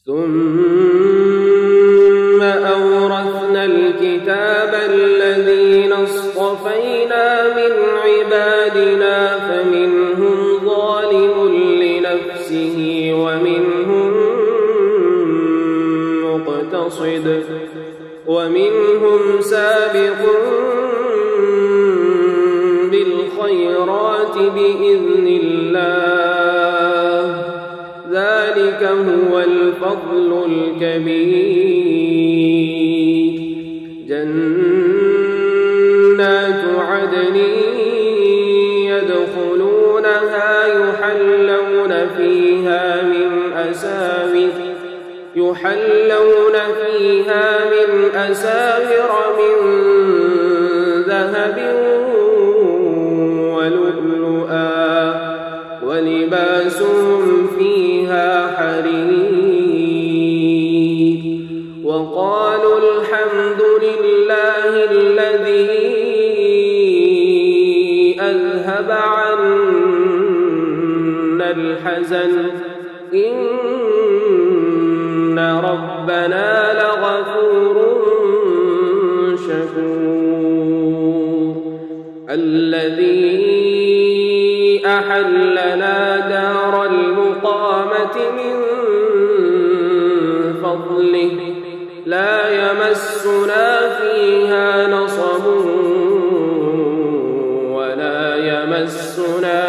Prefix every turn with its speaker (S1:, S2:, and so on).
S1: ثم أورثنا الكتاب الذين اصطفينا من عبادنا فمنهم ظالم لنفسه ومنهم مقتصد ومنهم سابق بالخيرات بإذن الله ذلك هو الفضل الكبير. جنات عدن يدخلونها يحلون فيها من أساور من ذهب ولؤلؤا ولباسهم فيها حرير. وقالوا الحمد لله الذي أذهب عنا الحزن إن ربنا لغفور شكور. الذي أحلنا دار المقامة من فضله لا يمسنا فيها نصب ولا يمسنا